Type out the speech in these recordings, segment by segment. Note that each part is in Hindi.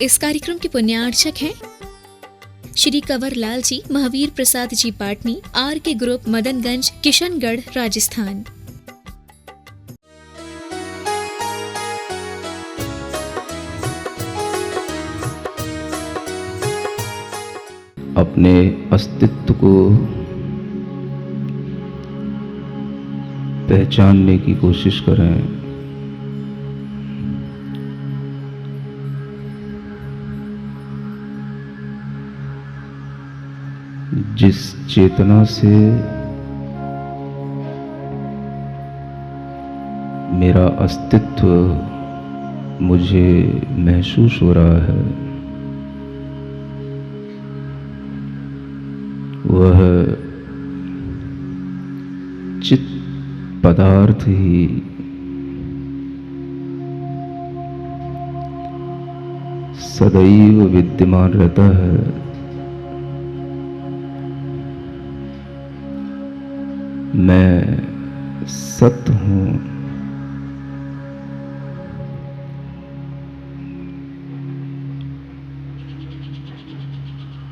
इस कार्यक्रम के पुण्यार्चक हैं श्री कंवर लाल जी, महावीर प्रसाद जी पाटनी, आर के ग्रुप, मदनगंज, किशनगढ़, राजस्थान। अपने अस्तित्व को पहचानने की कोशिश करें। जिस चेतना से मेरा अस्तित्व मुझे महसूस हो रहा है, वह चित पदार्थ ही सदैव विद्यमान रहता है। मैं सत्य हूँ।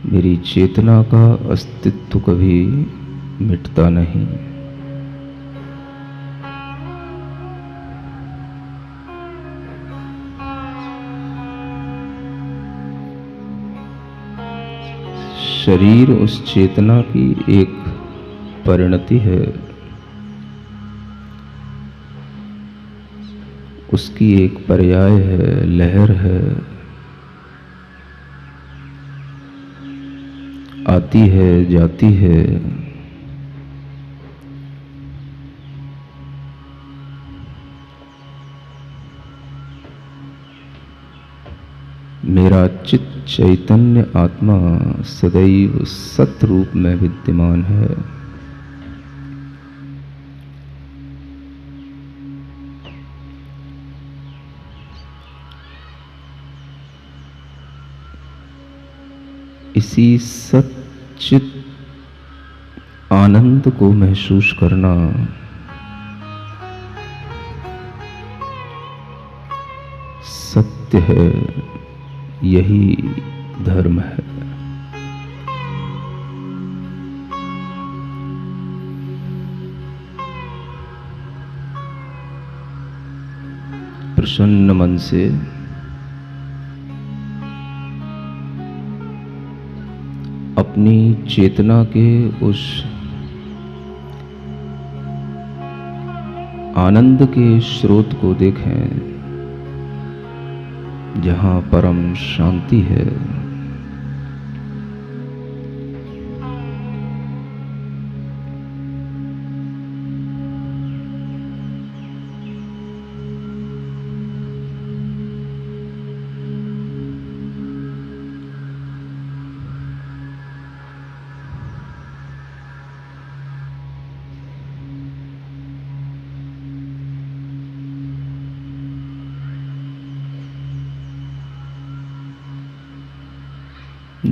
मेरी चेतना का अस्तित्व कभी मिटता नहीं। शरीर उस चेतना की एक परिणति है, उसकी एक पर्याय है, लहर है, आती है, जाती है। मेरा चित्त चैतन्य आत्मा सदैव सत रूप में विद्यमान है। इसी सच्चित आनंद को महसूस करना सत्य है, यही धर्म है। प्रसन्न मन से अपनी चेतना के उस आनंद के स्रोत को देखें जहां परम शांति है।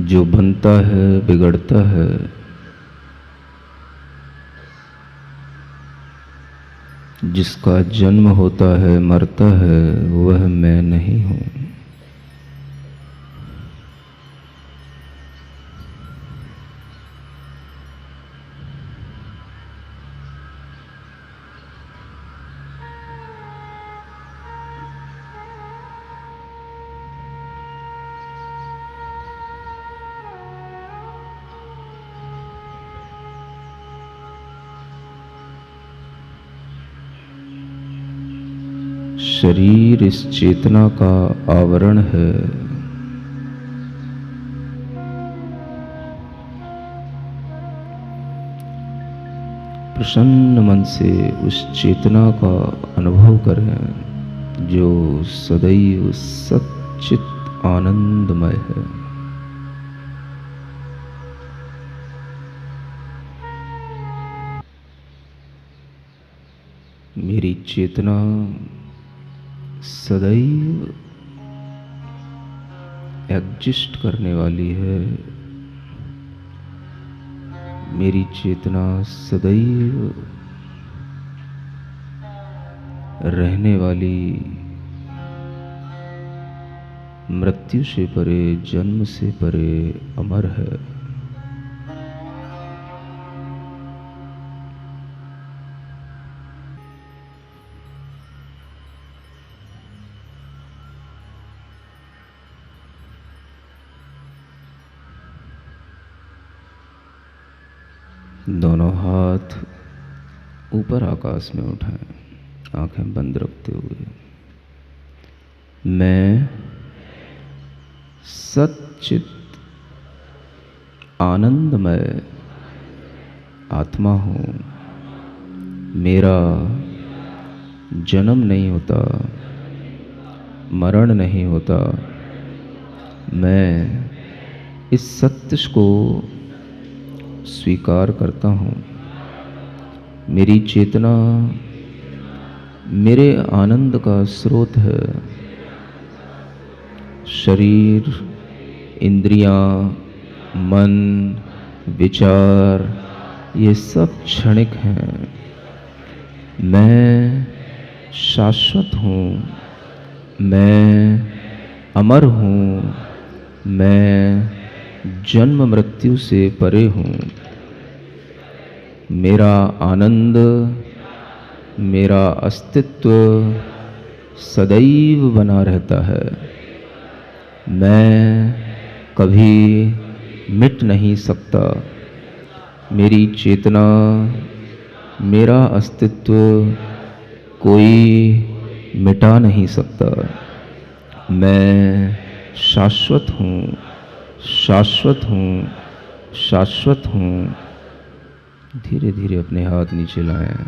जो बनता है बिगड़ता है, जिसका जन्म होता है मरता है, वह मैं नहीं हूं। शरीर इस चेतना का आवरण है। प्रसन्न मन से उस चेतना का अनुभव करें जो सदैव सच्चित आनंदमय है। मेरी चेतना सदैव एग्जिस्ट करने वाली है। मेरी चेतना सदैव रहने वाली मृत्यु से परे, जन्म से परे अमर है। दोनों हाथ ऊपर आकाश में उठाएं, आंखें बंद रखते हुए। मैं सच्चित आनंदमय आत्मा हूँ। मेरा जन्म नहीं होता, मरण नहीं होता। मैं इस सत्य को स्वीकार करता हूँ। मेरी चेतना मेरे आनंद का स्रोत है। शरीर, इंद्रियां, मन, विचार ये सब क्षणिक हैं। मैं शाश्वत हूँ। मैं अमर हूँ। मैं जन्म मृत्यु से परे हूँ। मेरा आनंद, मेरा अस्तित्व सदैव बना रहता है। मैं कभी मिट नहीं सकता। मेरी चेतना, मेरा अस्तित्व कोई मिटा नहीं सकता। मैं शाश्वत हूँ, शाश्वत हूँ, शाश्वत हूँ। धीरे धीरे अपने हाथ नीचे लाएं,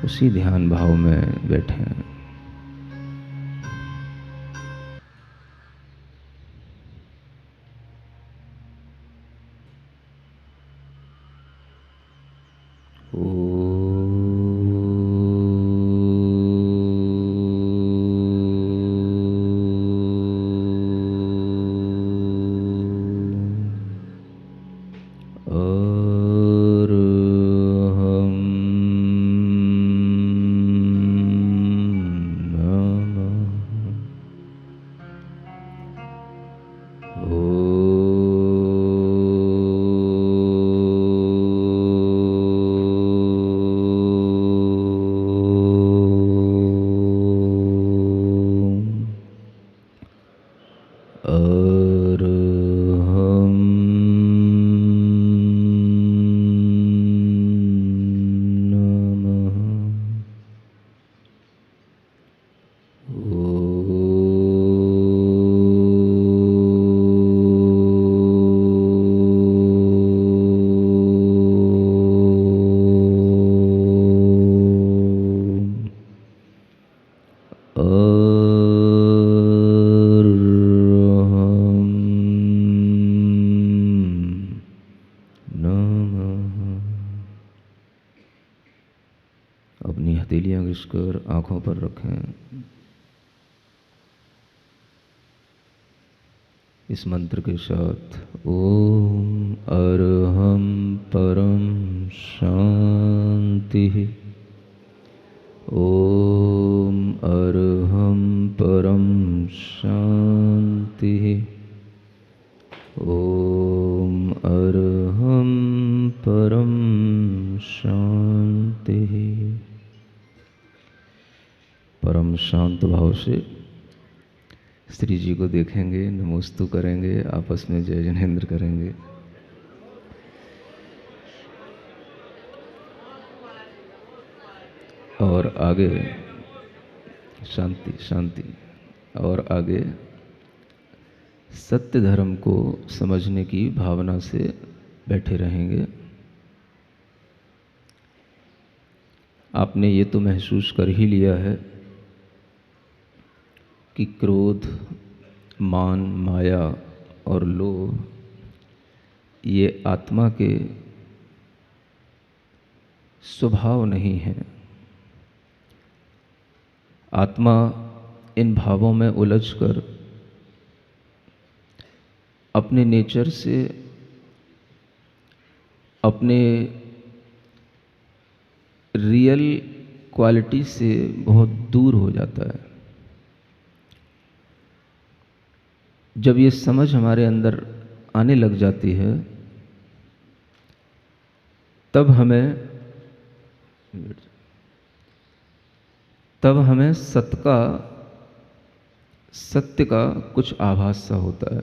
उसी ध्यान भाव में बैठें। अपनी हथेलियां घिसकर आंखों पर रखें। इस मंत्र के साथ ओम अरहम परम शांति। ओम अरहम परम शांति। ओम अरहम परम शांति। परम शांत भाव से श्री जी को देखेंगे, नमोस्तु करेंगे, आपस में जय जिनेंद्र करेंगे। और आगे शांति शांति। और आगे सत्य धर्म को समझने की भावना से बैठे रहेंगे। आपने ये तो महसूस कर ही लिया है कि क्रोध, मान, माया और लोभ ये आत्मा के स्वभाव नहीं है। आत्मा इन भावों में उलझकर अपने नेचर से, अपने रियल क्वालिटी से बहुत दूर हो जाता है। जब ये समझ हमारे अंदर आने लग जाती है, तब हमें सत्य का कुछ आभास सा होता है।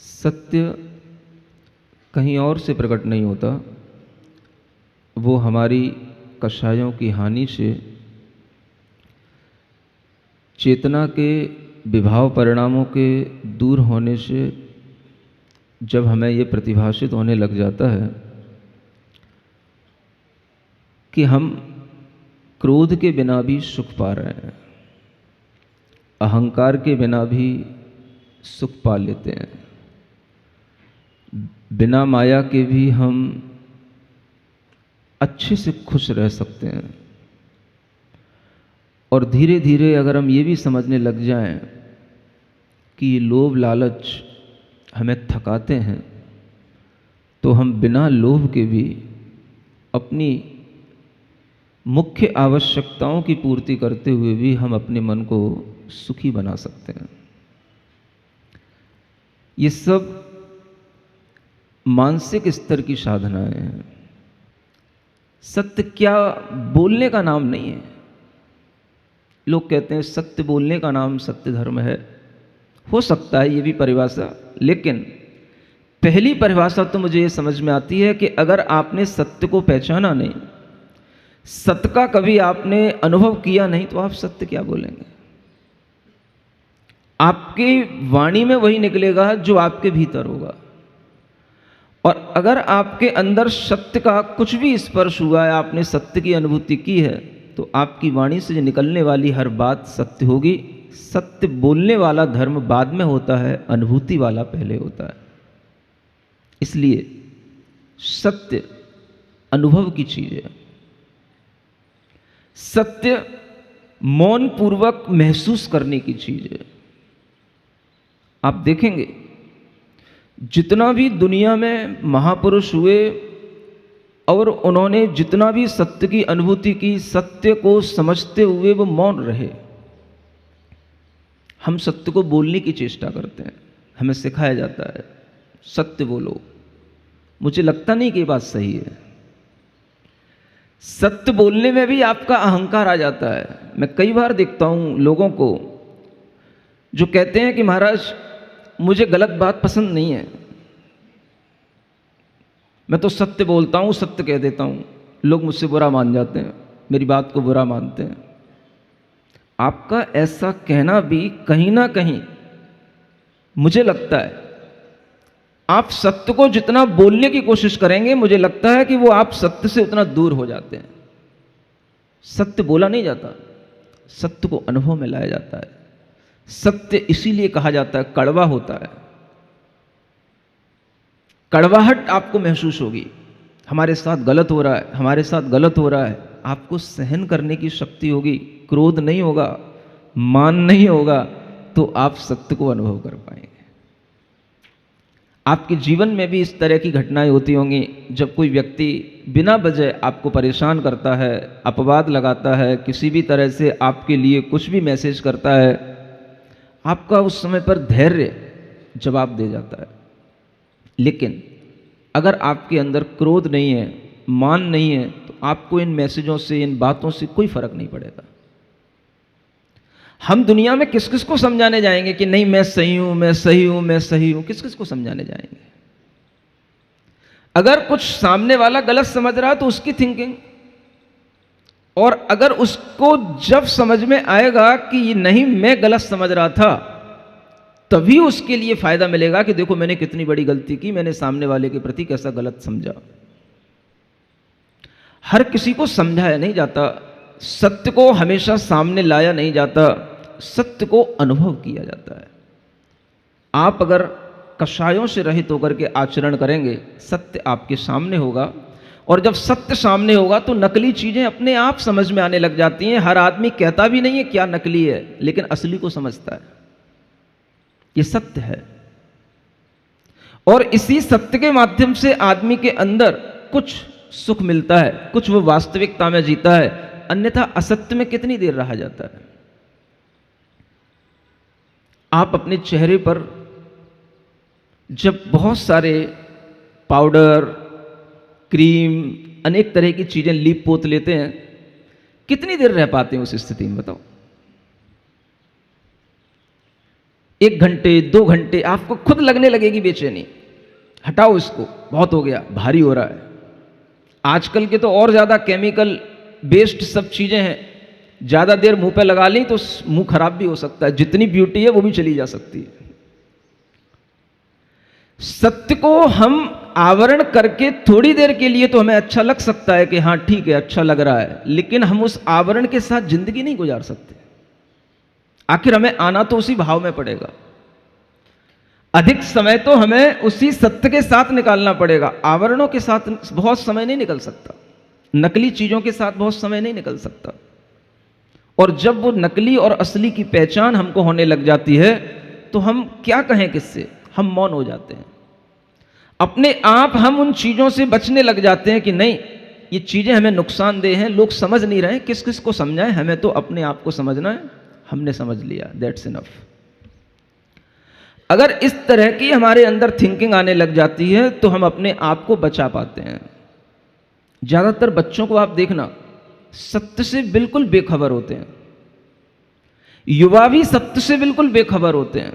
सत्य कहीं और से प्रकट नहीं होता, वो हमारी कषायों की हानि से, चेतना के विभाव परिणामों के दूर होने से जब हमें ये प्रतिभाषित होने लग जाता है कि हम क्रोध के बिना भी सुख पा रहे हैं, अहंकार के बिना भी सुख पा लेते हैं, बिना माया के भी हम अच्छे से खुश रह सकते हैं, और धीरे धीरे अगर हम ये भी समझने लग जाएं कि ये लोभ लालच हमें थकाते हैं, तो हम बिना लोभ के भी अपनी मुख्य आवश्यकताओं की पूर्ति करते हुए भी हम अपने मन को सुखी बना सकते हैं। ये सब मानसिक स्तर की साधनाएं हैं। सत्य क्या बोलने का नाम नहीं है। लोग कहते हैं सत्य बोलने का नाम सत्य धर्म है। हो सकता है ये भी परिभाषा, लेकिन पहली परिभाषा तो मुझे ये समझ में आती है कि अगर आपने सत्य को पहचाना नहीं, सत्य का कभी आपने अनुभव किया नहीं, तो आप सत्य क्या बोलेंगे। आपकी वाणी में वही निकलेगा जो आपके भीतर होगा, और अगर आपके अंदर सत्य का कुछ भी स्पर्श हुआ है, आपने सत्य की अनुभूति की है, तो आपकी वाणी से निकलने वाली हर बात सत्य होगी। सत्य बोलने वाला धर्म बाद में होता है, अनुभूति वाला पहले होता है। इसलिए सत्य अनुभव की चीज है। सत्य मौन पूर्वक महसूस करने की चीज है। आप देखेंगे जितना भी दुनिया में महापुरुष हुए और उन्होंने जितना भी सत्य की अनुभूति की, सत्य को समझते हुए वो मौन रहे। हम सत्य को बोलने की चेष्टा करते हैं, हमें सिखाया जाता है सत्य बोलो। मुझे लगता नहीं कि ये बात सही है। सत्य बोलने में भी आपका अहंकार आ जाता है। मैं कई बार देखता हूं लोगों को जो कहते हैं कि महाराज मुझे गलत बात पसंद नहीं है, मैं तो सत्य बोलता हूं, सत्य कह देता हूं, लोग मुझसे बुरा मान जाते हैं, मेरी बात को बुरा मानते हैं। आपका ऐसा कहना भी कहीं ना कहीं मुझे लगता है, आप सत्य को जितना बोलने की कोशिश करेंगे, मुझे लगता है कि वो आप सत्य से उतना दूर हो जाते हैं। सत्य बोला नहीं जाता, सत्य को अनुभव में लाया जाता है। सत्य इसीलिए कहा जाता है कड़वा होता है। कड़वाहट आपको महसूस होगी, हमारे साथ गलत हो रहा है, हमारे साथ गलत हो रहा है। आपको सहन करने की शक्ति होगी, क्रोध नहीं होगा, मान नहीं होगा, तो आप सत्य को अनुभव कर पाएंगे। आपके जीवन में भी इस तरह की घटनाएं होती होंगी, जब कोई व्यक्ति बिना वजह आपको परेशान करता है, अपवाद लगाता है, किसी भी तरह से आपके लिए कुछ भी मैसेज करता है, आपका उस समय पर धैर्य जवाब दे जाता है। लेकिन अगर आपके अंदर क्रोध नहीं है, मान नहीं है, तो आपको इन मैसेजों से, इन बातों से कोई फर्क नहीं पड़ेगा। हम दुनिया में किस किस को समझाने जाएंगे कि नहीं मैं सही हूं, मैं सही हूं, मैं सही हूं, किस किस को समझाने जाएंगे। अगर कुछ सामने वाला गलत समझ रहा है तो उसकी थिंकिंग, और अगर उसको जब समझ में आएगा कि नहीं मैं गलत समझ रहा था, तभी उसके लिए फायदा मिलेगा कि देखो मैंने कितनी बड़ी गलती की, मैंने सामने वाले के प्रति कैसा गलत समझा। हर किसी को समझाया नहीं जाता, सत्य को हमेशा सामने लाया नहीं जाता, सत्य को अनुभव किया जाता है। आप अगर कषायों से रहित होकर के आचरण करेंगे, सत्य आपके सामने होगा, और जब सत्य सामने होगा तो नकली चीजें अपने आप समझ में आने लग जाती हैं। हर आदमी कहता भी नहीं है क्या नकली है, लेकिन असली को समझता है। ये सत्य है, और इसी सत्य के माध्यम से आदमी के अंदर कुछ सुख मिलता है, कुछ वो वास्तविकता में जीता है, अन्यथा असत्य में कितनी देर रहा जाता है। आप अपने चेहरे पर जब बहुत सारे पाउडर, क्रीम, अनेक तरह की चीजें लीप पोत लेते हैं, कितनी देर रह पाते हैं उस स्थिति में बताओ? 1 घंटे, 2 घंटे, आपको खुद लगने लगेगी बेचैनी, हटाओ इसको, बहुत हो गया, भारी हो रहा है। आजकल के तो और ज्यादा केमिकल बेस्ड सब चीजें हैं, ज्यादा देर मुंह पे लगा ली तो मुंह खराब भी हो सकता है, जितनी ब्यूटी है वो भी चली जा सकती है। सत्य को हम आवरण करके थोड़ी देर के लिए तो हमें अच्छा लग सकता है कि हाँ ठीक है, अच्छा लग रहा है, लेकिन हम उस आवरण के साथ जिंदगी नहीं गुजार सकते। आखिर हमें आना तो उसी भाव में पड़ेगा, अधिक समय तो हमें उसी सत्य के साथ निकालना पड़ेगा। आवरणों के साथ बहुत समय नहीं निकल सकता, नकली चीजों के साथ बहुत समय नहीं निकल सकता। और जब वो नकली और असली की पहचान हमको होने लग जाती है तो हम क्या कहें किससे, हम मौन हो जाते हैं। अपने आप हम उन चीजों से बचने लग जाते हैं कि नहीं, ये चीजें हमें नुकसानदेह हैं, लोग समझ नहीं रहे, किस किस को समझाएं, हमें तो अपने आप को समझना है, हमने समझ लिया, दैट्स इनफ। अगर इस तरह की हमारे अंदर थिंकिंग आने लग जाती है तो हम अपने आप को बचा पाते हैं। ज्यादातर बच्चों को आप देखना सत्य से बिल्कुल बेखबर होते हैं, युवा भी सत्य से बिल्कुल बेखबर होते हैं,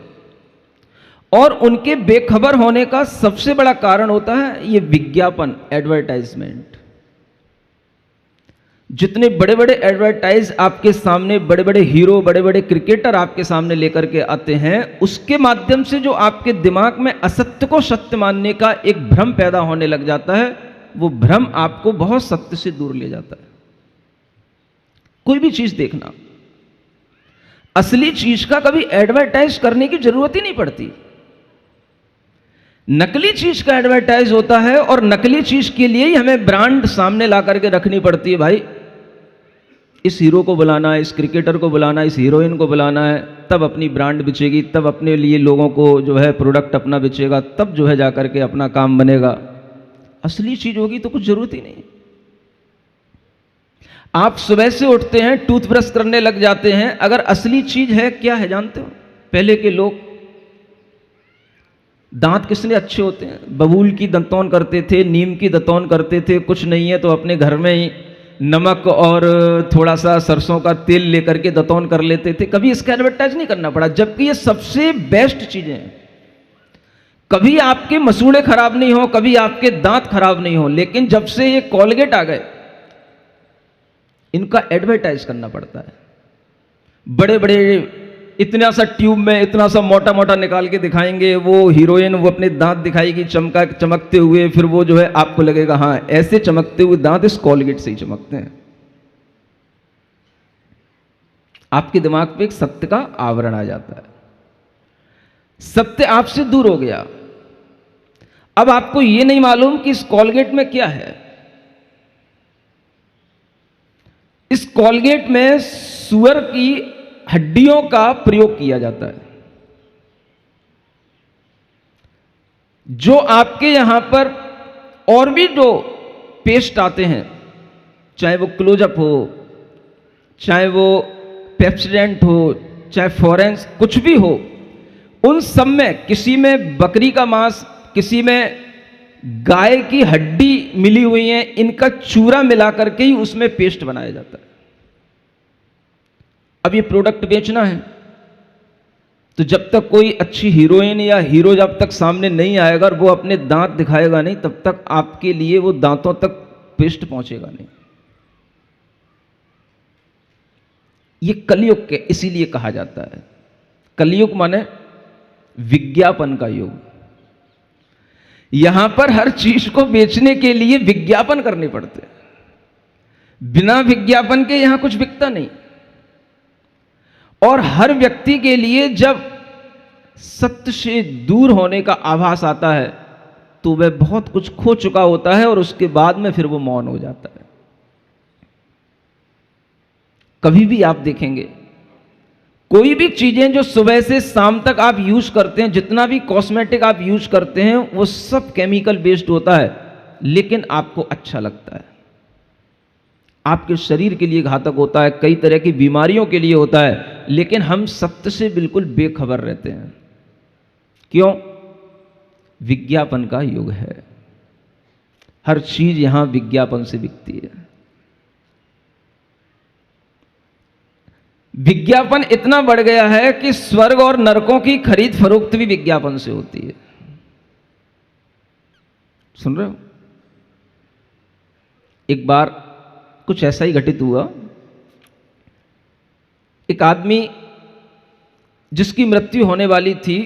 और उनके बेखबर होने का सबसे बड़ा कारण होता है ये विज्ञापन, एडवर्टाइजमेंट। जितने बड़े बड़े एडवर्टाइज आपके सामने, बड़े बड़े हीरो, बड़े बड़े क्रिकेटर आपके सामने लेकर के आते हैं, उसके माध्यम से जो आपके दिमाग में असत्य को सत्य मानने का एक भ्रम पैदा होने लग जाता है, वो भ्रम आपको बहुत सत्य से दूर ले जाता है। कोई भी चीज देखना, असली चीज का कभी एडवर्टाइज करने की जरूरत ही नहीं पड़ती, नकली चीज का एडवर्टाइज होता है, और नकली चीज के लिए ही हमें ब्रांड सामने ला करके रखनी पड़ती है। भाई इस हीरो को बुलाना है, इस क्रिकेटर को बुलाना है, इस हीरोइन को बुलाना है, तब अपनी ब्रांड बिचेगी, तब अपने लिए लोगों को जो है प्रोडक्ट अपना बिचेगा, तब जो है जाकर के अपना काम बनेगा। असली चीज होगी तो कुछ जरूरत ही नहीं। आप सुबह से उठते हैं, टूथब्रश करने लग जाते हैं, अगर असली चीज है क्या है जानते हो? पहले के लोग दांत किसने अच्छे होते हैं, बबूल की दंतौन करते थे, नीम की दंतौन करते थे, कुछ नहीं है तो अपने घर में ही नमक और थोड़ा सा सरसों का तेल लेकर के दंतौन कर लेते थे, कभी इसका एडवर्टाइज नहीं करना पड़ा, जबकि ये सबसे बेस्ट चीजें हैं। कभी आपके मसूड़े खराब नहीं हो, कभी आपके दांत खराब नहीं हो, लेकिन जब से ये कोलगेट आ गए, इनका एडवर्टाइज करना पड़ता है। बड़े बड़े इतना सा ट्यूब में इतना सा मोटा मोटा निकाल के दिखाएंगे, वो हीरोइन वो अपने दांत दिखाएगी चमकते हुए, फिर वो जो है आपको लगेगा हाँ ऐसे चमकते हुए दांत इस कोलगेट से ही चमकते हैं। आपके दिमाग पे एक सत्य का आवरण आ जाता है, सत्य आपसे दूर हो गया। अब आपको ये नहीं मालूम कि इस कोलगेट में क्या है। इस कोलगेट में सुअर की हड्डियों का प्रयोग किया जाता है। जो आपके यहां पर और भी जो पेस्ट आते हैं, चाहे वो क्लोजअप हो, चाहे वो पेप्सोडेंट हो, चाहे फॉरेंस, कुछ भी हो, उन सब में किसी में बकरी का मांस, किसी में गाय की हड्डी मिली हुई है, इनका चूरा मिला करके ही उसमें पेस्ट बनाया जाता है। अब ये प्रोडक्ट बेचना है तो जब तक कोई अच्छी हीरोइन या हीरो जब तक सामने नहीं आएगा और वो अपने दांत दिखाएगा नहीं, तब तक आपके लिए वो दांतों तक पेस्ट पहुंचेगा नहीं। ये कलयुग के इसीलिए कहा जाता है, कलयुग माने विज्ञापन का युग। यहां पर हर चीज को बेचने के लिए विज्ञापन करने पड़ते हैं, बिना विज्ञापन के यहां कुछ बिकता नहीं। और हर व्यक्ति के लिए जब सत्य से दूर होने का आभास आता है तो वह बहुत कुछ खो चुका होता है, और उसके बाद में फिर वो मौन हो जाता है। कभी भी आप देखेंगे कोई भी चीजें जो सुबह से शाम तक आप यूज करते हैं, जितना भी कॉस्मेटिक आप यूज करते हैं, वो सब केमिकल बेस्ड होता है, लेकिन आपको अच्छा लगता है। आपके शरीर के लिए घातक होता है, कई तरह की बीमारियों के लिए होता है, लेकिन हम सत्य से बिल्कुल बेखबर रहते हैं। क्यों? विज्ञापन का युग है, हर चीज यहां विज्ञापन से बिकती है। विज्ञापन इतना बढ़ गया है कि स्वर्ग और नरकों की खरीद फरोख्त भी विज्ञापन से होती है। सुन रहे हो? एक बार कुछ ऐसा ही घटित हुआ। एक आदमी जिसकी मृत्यु होने वाली थी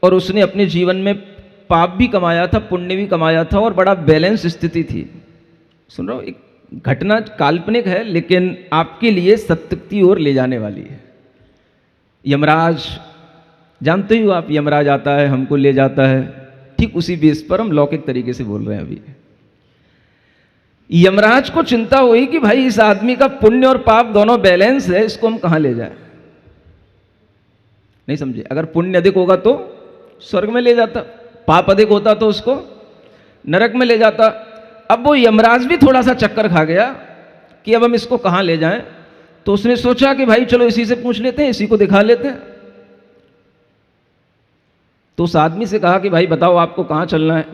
और उसने अपने जीवन में पाप भी कमाया था, पुण्य भी कमाया था और बड़ा बैलेंस स्थिति थी। सुन रहे हो? एक घटना काल्पनिक है लेकिन आपके लिए सत्य की ओर ले जाने वाली है। यमराज, जानते ही हो आप, यमराज आता है, हमको ले जाता है। ठीक उसी बेस पर हम लौकिक तरीके से बोल रहे हैं अभी। यमराज को चिंता हुई कि भाई इस आदमी का पुण्य और पाप दोनों बैलेंस है, इसको हम कहां ले जाएं। नहीं समझे? अगर पुण्य अधिक होगा तो स्वर्ग में ले जाता, पाप अधिक होता तो उसको नरक में ले जाता। अब वो यमराज भी थोड़ा सा चक्कर खा गया कि अब हम इसको कहां ले जाएं। तो उसने सोचा कि भाई चलो इसी से पूछ लेते हैं, इसी को दिखा लेते हैं। तो उस आदमी से कहा कि भाई बताओ आपको कहां चलना है।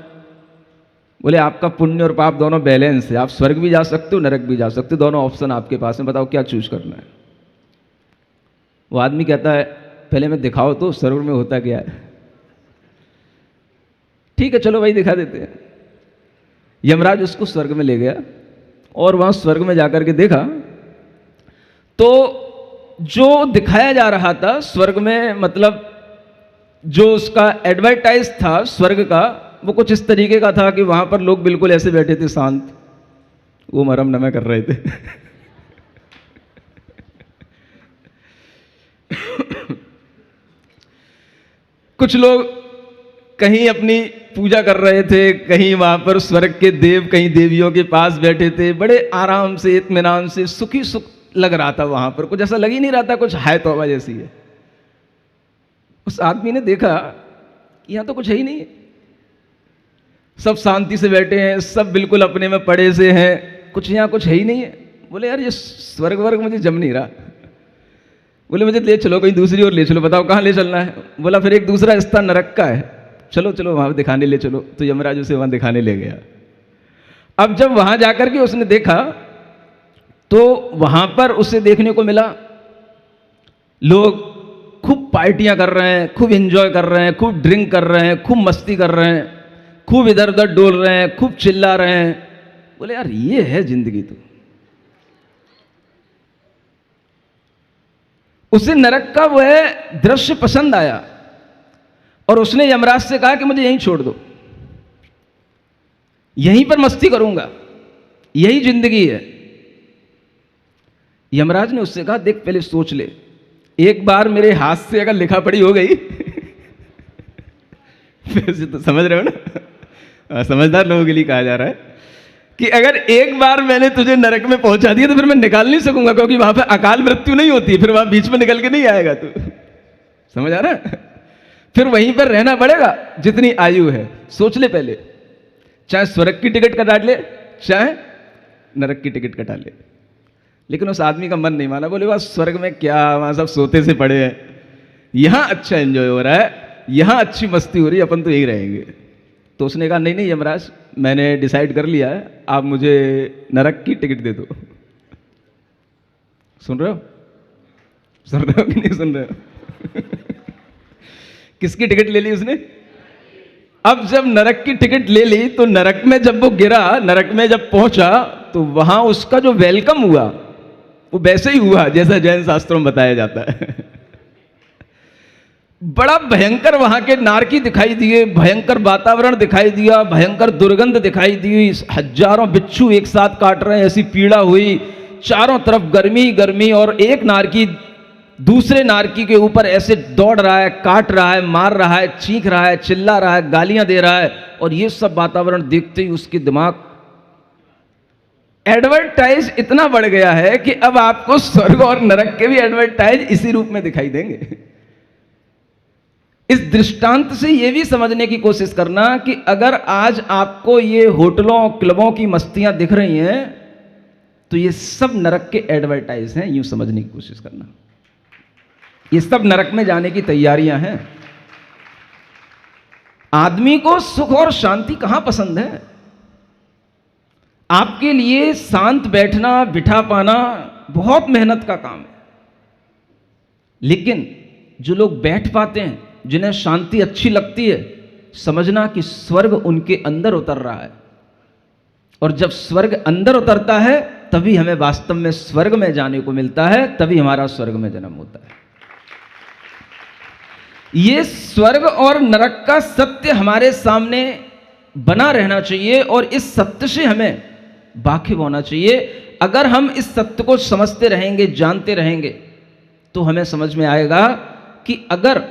बोले आपका पुण्य और पाप दोनों बैलेंस है, आप स्वर्ग भी जा सकते हो, नरक भी जा सकते हो, दोनों ऑप्शन आपके पास है, बताओ क्या चूज करना है। वो आदमी कहता है पहले मैं दिखाओ तो स्वर्ग में होता क्या है। ठीक है चलो भाई दिखा देते हैं। यमराज उसको स्वर्ग में ले गया और वहां स्वर्ग में जाकर के देखा तो जो दिखाया जा रहा था स्वर्ग में, मतलब जो उसका एडवर्टाइज था स्वर्ग का, वो कुछ इस तरीके का था कि वहां पर लोग बिल्कुल ऐसे बैठे थे शांत, वो मरम नमे कर रहे थे। कुछ लोग कहीं अपनी पूजा कर रहे थे, कहीं वहां पर स्वर्ग के देव, कहीं देवियों के पास बैठे थे, बड़े आराम से, इत्मीनान से, सुखी सुख लग रहा था वहां पर। कुछ ऐसा लग ही नहीं रहा था कुछ हाय तौबा जैसी है। उस आदमी ने देखा यहां तो कुछ है ही नहीं है, सब शांति से बैठे हैं, सब बिल्कुल अपने में पड़े से हैं, कुछ यहाँ कुछ है ही नहीं है। बोले यार ये स्वर्ग वर्ग मुझे जम नहीं रहा। बोले मुझे ले चलो कहीं दूसरी ओर ले चलो, बताओ कहाँ ले चलना है। बोला फिर एक दूसरा स्थान नरक का है, चलो चलो वहां दिखाने ले चलो। तो यमराज उसे वहां दिखाने ले गया। अब जब वहां जाकर के उसने देखा तो वहां पर उसे देखने को मिला लोग खूब पार्टियां कर रहे हैं, खूब एंजॉय कर रहे हैं, खूब ड्रिंक कर रहे हैं, खूब मस्ती कर रहे हैं, खूब इधर उधर डोल रहे हैं, खूब चिल्ला रहे हैं। बोले यार ये है जिंदगी। तो उसे नरक का वह दृश्य पसंद आया और उसने यमराज से कहा कि मुझे यहीं छोड़ दो, यहीं पर मस्ती करूंगा, यही जिंदगी है। यमराज ने उससे कहा देख पहले सोच ले, एक बार मेरे हाथ से अगर लिखा पढ़ी हो गई फिर तो समझ रहे हो ना, समझदार लोगों के लिए कहा जा रहा है कि अगर एक बार मैंने तुझे नरक में पहुंचा दिया तो फिर मैं निकाल नहीं सकूंगा, क्योंकि वहां पे अकाल मृत्यु नहीं होती, फिर वहां बीच में निकल के नहीं आएगा तू। समझ आ रहा है? फिर वहीं पर रहना पड़ेगा जितनी आयु है। सोच ले पहले, चाहे स्वर्ग की टिकट कटा ले चाहे नरक की टिकट कटा ले। लेकिन उस आदमी का मन नहीं माना। बोले वहां स्वर्ग में क्या, वहां सब सोते से पड़े हैं, यहां अच्छा एंजॉय हो रहा है, यहां अच्छी मस्ती हो रही है, अपन तो यही रहेंगे। तो उसने कहा नहीं नहीं यमराज, मैंने डिसाइड कर लिया है, आप मुझे नरक की टिकट दे दो। सुन रहे हो? सुन रहे हो कि नहीं सुन रहे हो? किसकी टिकट ले ली उसने? अब जब नरक की टिकट ले ली तो नरक में जब वो गिरा, नरक में जब पहुंचा तो वहां उसका जो वेलकम हुआ वो वैसे ही हुआ जैसा जैन शास्त्रों में बताया जाता है। बड़ा भयंकर वहां के नारकी दिखाई दिए, भयंकर वातावरण दिखाई दिया, भयंकर दुर्गंध दिखाई दी, हजारों बिच्छू एक साथ काट रहे हैं, ऐसी पीड़ा हुई, चारों तरफ गर्मी गर्मी, और एक नारकी दूसरे नारकी के ऊपर ऐसे दौड़ रहा है, काट रहा है, मार रहा है, चीख रहा है, चिल्ला रहा है, गालियां दे रहा है। और ये सब वातावरण देखते ही उसके दिमाग, एडवर्टाइज इतना बढ़ गया है कि अब आपको स्वर्ग और नरक के भी एडवर्टाइज इसी रूप में दिखाई देंगे। इस दृष्टांत से यह भी समझने की कोशिश करना कि अगर आज आपको ये होटलों क्लबों की मस्तियां दिख रही हैं तो ये सब नरक के एडवर्टाइज हैं, यूं समझने की कोशिश करना। ये सब नरक में जाने की तैयारियां हैं। आदमी को सुख और शांति कहां पसंद है? आपके लिए शांत बैठना बिठा पाना बहुत मेहनत का काम है, लेकिन जो लोग बैठ पाते हैं, जिन्हें शांति अच्छी लगती है, समझना कि स्वर्ग उनके अंदर उतर रहा है। और जब स्वर्ग अंदर उतरता है तभी हमें वास्तव में स्वर्ग में जाने को मिलता है, तभी हमारा स्वर्ग में जन्म होता है। ये स्वर्ग और नरक का सत्य हमारे सामने बना रहना चाहिए और इस सत्य से हमें वाकिफ होना चाहिए। अगर हम इस सत्य को समझते रहेंगे, जानते रहेंगे, तो हमें समझ में आएगा कि अगर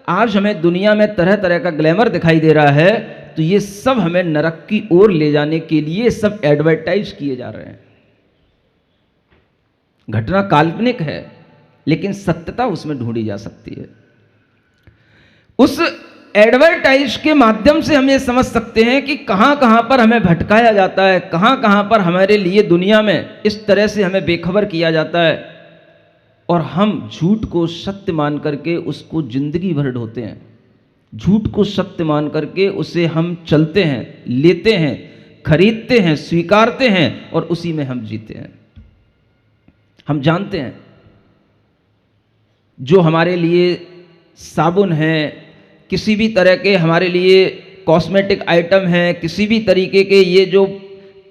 आज हमें दुनिया में तरह तरह का ग्लैमर दिखाई दे रहा है, तो ये सब हमें नरक की ओर ले जाने के लिए सब एडवर्टाइज किए जा रहे हैं। घटना काल्पनिक है, लेकिन सत्यता उसमें ढूंढी जा सकती है। उस एडवर्टाइज के माध्यम से हम ये समझ सकते हैं कि कहां कहां पर हमें भटकाया जाता है, कहां कहां पर हमारे लिए दुनिया में इस तरह से हमें बेखबर किया जाता है, और हम झूठ को सत्य मान करके उसको जिंदगी भर ढोते हैं। झूठ को सत्य मान करके उसे हम चलते हैं, लेते हैं, खरीदते हैं, स्वीकारते हैं और उसी में हम जीते हैं। हम जानते हैं जो हमारे लिए साबुन है, किसी भी तरह के हमारे लिए कॉस्मेटिक आइटम हैं, किसी भी तरीके के ये जो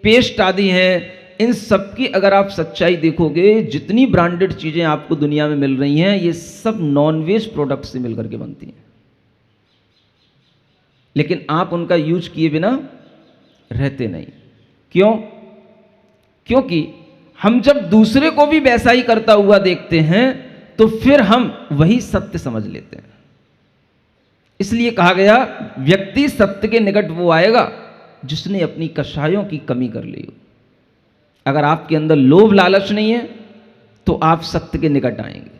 पेस्ट आदि हैं, इन सब की अगर आप सच्चाई देखोगे, जितनी ब्रांडेड चीज़ें आपको दुनिया में मिल रही हैं, ये सब नॉनवेज प्रोडक्ट से मिलकर के बनती हैं, लेकिन आप उनका यूज किए बिना रहते नहीं। क्यों? क्योंकि हम जब दूसरे को भी वैसा ही करता हुआ देखते हैं तो फिर हम वही सत्य समझ लेते हैं। इसलिए कहा गया, व्यक्ति सत्य के निकट वो आएगा जिसने अपनी कषायों की कमी कर ली हो। अगर आपके अंदर लोभ लालच नहीं है तो आप सत्य के निकट आएंगे।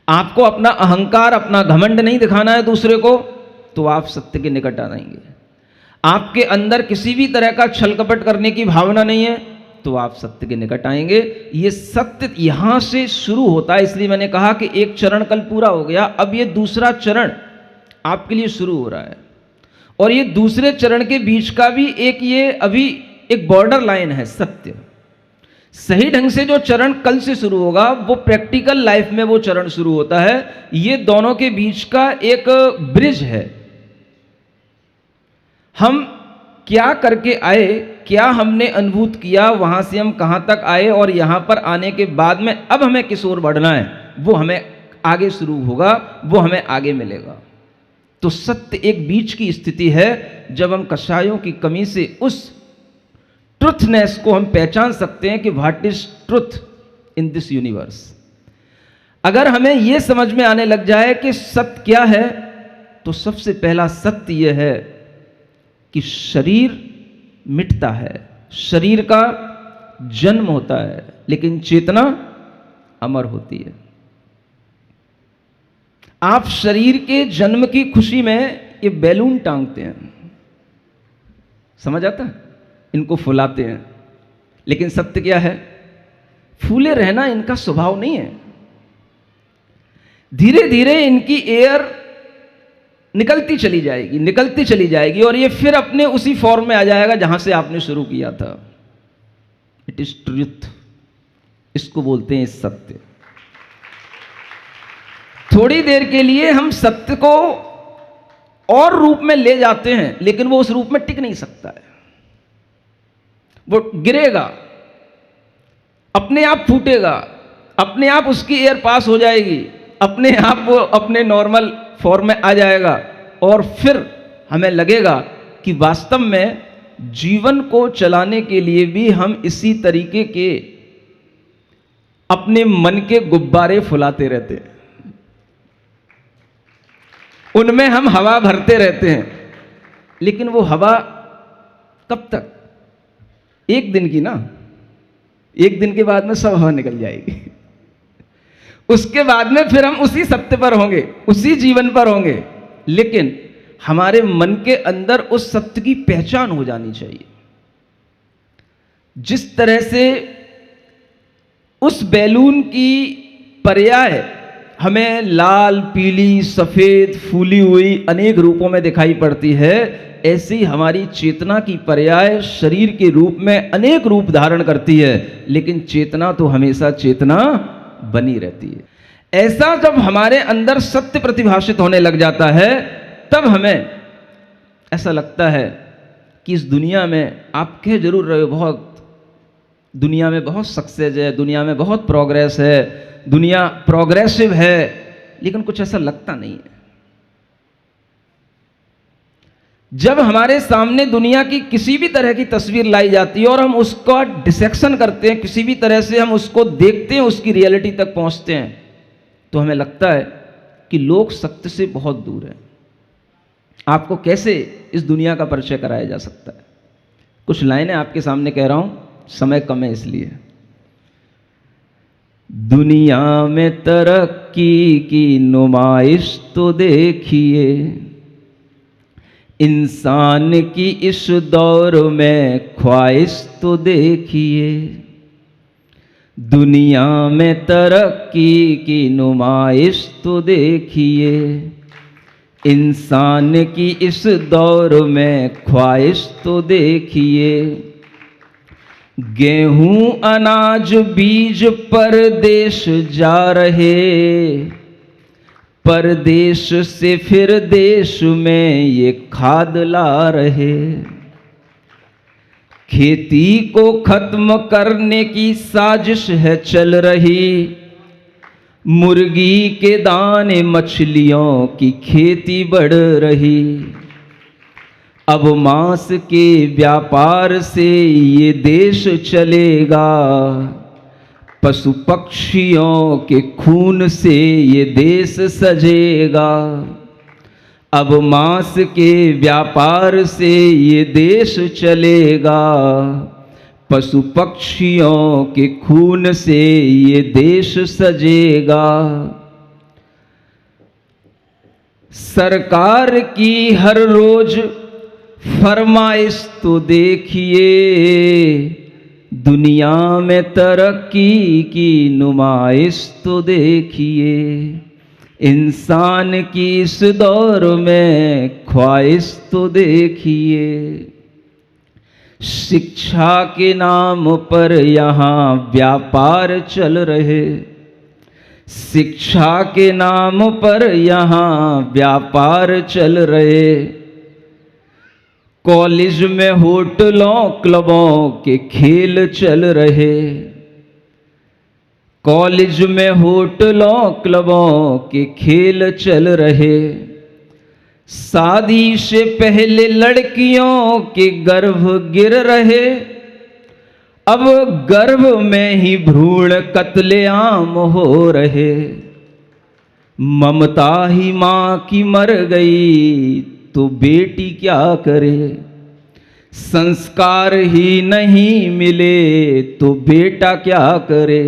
आपको अपना अहंकार, अपना घमंड नहीं दिखाना है दूसरे को, तो आप सत्य के निकट आएंगे। आपके अंदर किसी भी तरह का छल कपट करने की भावना नहीं है, तो आप सत्य के निकट आएंगे। ये सत्य यहां से शुरू होता है। इसलिए मैंने कहा कि एक चरण कल पूरा हो गया, अब ये दूसरा चरण आपके लिए शुरू हो रहा है। और ये दूसरे चरण के बीच का भी ये अभी एक बॉर्डर लाइन है। सत्य सही ढंग से जो चरण कल से शुरू होगा, वो प्रैक्टिकल लाइफ में वो चरण शुरू होता है। ये दोनों के बीच का एक ब्रिज है। हम क्या करके आए, क्या हमने अनुभूत किया, वहां से हम कहां तक आए, और यहां पर आने के बाद में अब हमें किस ओर बढ़ना है, वो हमें आगे शुरू होगा, वो हमें आगे मिलेगा। तो सत्य एक बीच की स्थिति है, जब हम कषायों की कमी से उस ट्रुथनेस को हम पहचान सकते हैं कि what is truth in this universe. अगर हमें यह समझ में आने लग जाए कि सत्य क्या है, तो सबसे पहला सत्य यह है कि शरीर मिटता है, शरीर का जन्म होता है, लेकिन चेतना अमर होती है। आप शरीर के जन्म की खुशी में ये बैलून टांगते हैं, समझ आता है, इनको फुलाते हैं, लेकिन सत्य क्या है? फूले रहना इनका स्वभाव नहीं है। धीरे धीरे इनकी एयर निकलती चली जाएगी, निकलती चली जाएगी, और ये फिर अपने उसी फॉर्म में आ जाएगा जहां से आपने शुरू किया था। इट इज ट्रुथ, इसको बोलते हैं सत्य। थोड़ी देर के लिए हम सत्य को और रूप में ले जाते हैं, लेकिन वो उस रूप में टिक नहीं सकता है, वो गिरेगा, अपने आप फूटेगा, अपने आप उसकी एयर पास हो जाएगी, अपने आप वो अपने नॉर्मल फॉर्म में आ जाएगा, और फिर हमें लगेगा कि वास्तव में जीवन को चलाने के लिए भी हम इसी तरीके के अपने मन के गुब्बारे फुलाते रहते हैं, उनमें हम हवा भरते रहते हैं। लेकिन वो हवा कब तक? एक दिन की ना, एक दिन के बाद में सब हवा निकल जाएगी। उसके बाद में फिर हम उसी सत्य पर होंगे, उसी जीवन पर होंगे, लेकिन हमारे मन के अंदर उस सत्य की पहचान हो जानी चाहिए। जिस तरह से उस बैलून की पर्याय हमें लाल, पीली, सफ़ेद, फूली हुई अनेक रूपों में दिखाई पड़ती है, ऐसे ही हमारी चेतना की पर्याय शरीर के रूप में अनेक रूप धारण करती है, लेकिन चेतना तो हमेशा चेतना बनी रहती है। ऐसा जब हमारे अंदर सत्य प्रतिभाषित होने लग जाता है, तब हमें ऐसा लगता है कि इस दुनिया में आप कह जरूर रहे हो बहुत, दुनिया में बहुत सक्सेस है, दुनिया में बहुत प्रोग्रेस है, दुनिया प्रोग्रेसिव है, लेकिन कुछ ऐसा लगता नहीं है। जब हमारे सामने दुनिया की किसी भी तरह की तस्वीर लाई जाती है और हम उसका डिसेक्शन करते हैं, किसी भी तरह से हम उसको देखते हैं, उसकी रियलिटी तक पहुंचते हैं, तो हमें लगता है कि लोग सत्य से बहुत दूर हैं। आपको कैसे इस दुनिया का परिचय कराया जा सकता है? कुछ लाइनें आपके सामने कह रहा हूं, समय कम है इसलिए। दुनिया में तरक्की की नुमाइश तो देखिए, इंसान की इस दौर में ख्वाहिश तो देखिए। दुनिया में तरक्की की नुमाइश तो देखिए, इंसान की इस दौर में ख्वाहिश तो देखिए। गेहूं अनाज बीज परदेश जा रहे, परदेश से फिर देश में ये खाद ला रहे। खेती को खत्म करने की साजिश है चल रही, मुर्गी के दाने मछलियों की खेती बढ़ रही। अब मांस के व्यापार से ये देश चलेगा, पशु पक्षियों के खून से ये देश सजेगा। अब मांस के व्यापार से ये देश चलेगा, पशु पक्षियों के खून से ये देश सजेगा। सरकार की हर रोज फरमाइश तो देखिए, दुनिया में तरक्की की नुमाइश तो देखिए। इंसान की इस दौर में ख्वाहिश तो देखिए। शिक्षा के नाम पर यहाँ व्यापार चल रहे, शिक्षा के नाम पर यहाँ व्यापार चल रहे। कॉलेज में होटलों क्लबों के खेल चल रहे, कॉलेज में होटलों क्लबों के खेल चल रहे। शादी से पहले लड़कियों के गर्भ गिर रहे, अब गर्भ में ही भ्रूण कत्लेआम हो रहे। ममता ही माँ की मर गई तो बेटी क्या करे, संस्कार ही नहीं मिले तो बेटा क्या करे।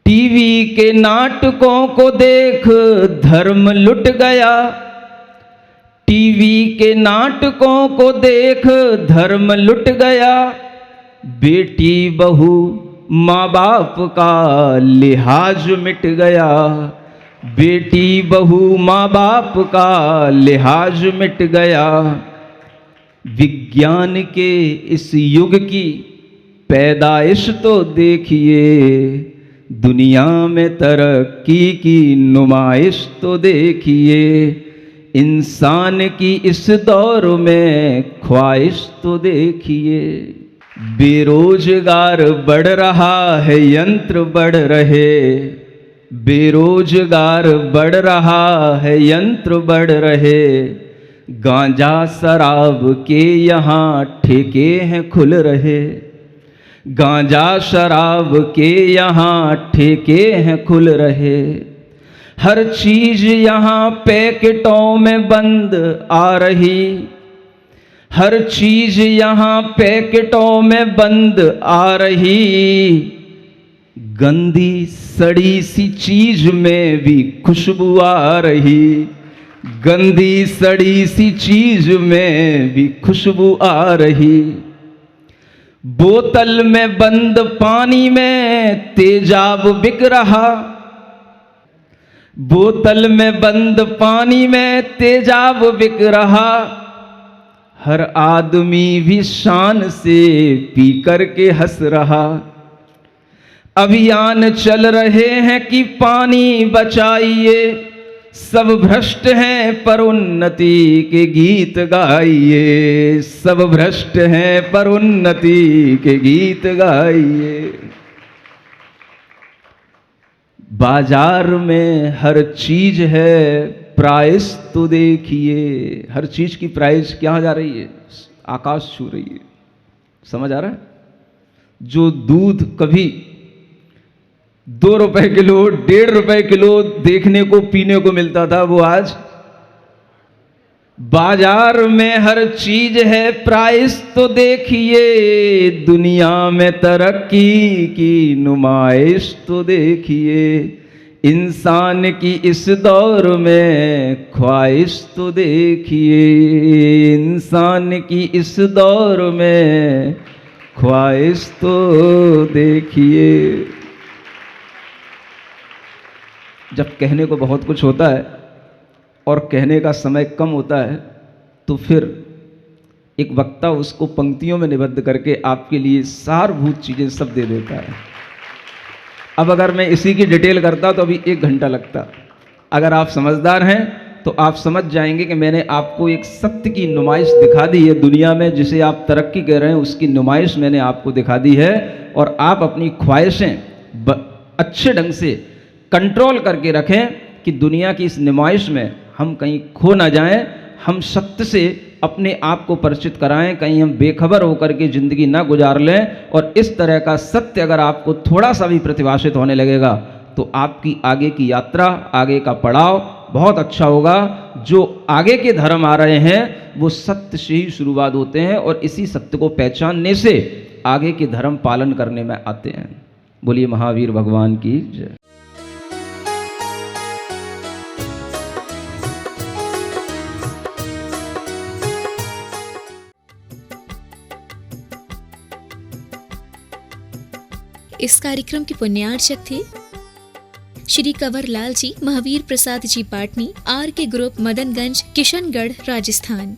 टीवी के नाटकों को देख धर्म लुट गया, टीवी के नाटकों को देख धर्म लुट गया। बेटी बहू माँ बाप का लिहाज मिट गया, बेटी बहू माँ बाप का लिहाज मिट गया। विज्ञान के इस युग की पैदाइश तो देखिए, दुनिया में तरक्की की नुमाइश तो देखिए। इंसान की इस दौर में ख्वाहिश तो देखिए। बेरोजगार बढ़ रहा है, यंत्र बढ़ रहे, बेरोजगार बढ़ रहा है, यंत्र बढ़ रहे। गांजा शराब के यहाँ ठेके हैं खुल रहे, गांजा शराब के यहाँ ठेके हैं खुल रहे। हर चीज यहाँ पैकेटों में बंद आ रही, हर चीज यहाँ पैकेटों में बंद आ रही। गंदी सड़ी सी चीज में भी खुशबू आ रही, गंदी सड़ी सी चीज में भी खुशबू आ रही। बोतल में बंद पानी में तेजाब बिक रहा, बोतल में बंद पानी में तेजाब बिक रहा, हर आदमी भी शान से पी करके हंस रहा। अभियान चल रहे हैं कि पानी बचाइए, सब भ्रष्ट हैं पर उन्नति के गीत गाइए, सब भ्रष्ट हैं पर उन्नति के गीत गाइए। बाजार में हर चीज है प्राइस तो देखिए, हर चीज की प्राइस क्या जा रही है, आकाश छू रही है। समझ आ रहा है? जो दूध कभी 2 रुपए किलो 1.5 रुपए किलो देखने को पीने को मिलता था, वो आज बाजार में हर चीज है प्राइस तो देखिए, दुनिया में तरक्की की नुमाइश तो देखिए, इंसान की इस दौर में ख्वाहिश तो देखिए, इंसान की इस दौर में ख्वाहिश तो देखिए। जब कहने को बहुत कुछ होता है और कहने का समय कम होता है, तो फिर एक वक्ता उसको पंक्तियों में निबद्ध करके आपके लिए सारभूत चीजें सब दे देता है। अब अगर मैं इसी की डिटेल करता तो अभी 1 घंटा लगता। अगर आप समझदार हैं तो आप समझ जाएंगे कि मैंने आपको एक सत्य की नुमाइश दिखा दी है दुनिया में, जिसे आप तरक्की कह रहे हैं उसकी नुमाइश मैंने आपको दिखा दी है। और आप अपनी ख्वाहिशें अच्छे ढंग से कंट्रोल करके रखें कि दुनिया की इस नुमाइश में हम कहीं खो ना जाएं, हम सत्य से अपने आप को परिचित कराएं, कहीं हम बेखबर होकर के ज़िंदगी ना गुजार लें। और इस तरह का सत्य अगर आपको थोड़ा सा भी प्रतिभाषित होने लगेगा तो आपकी आगे की यात्रा, आगे का पड़ाव बहुत अच्छा होगा। जो आगे के धर्म आ रहे हैं वो सत्य से ही शुरुआत होते हैं और इसी सत्य को पहचानने से आगे के धर्म पालन करने में आते हैं। बोलिए महावीर भगवान की जय। इस कार्यक्रम के पुण्यार्चक थे श्री कंवर लाल जी, महावीर प्रसाद जी पाटनी, आर के ग्रुप, मदनगंज, किशनगढ़, राजस्थान।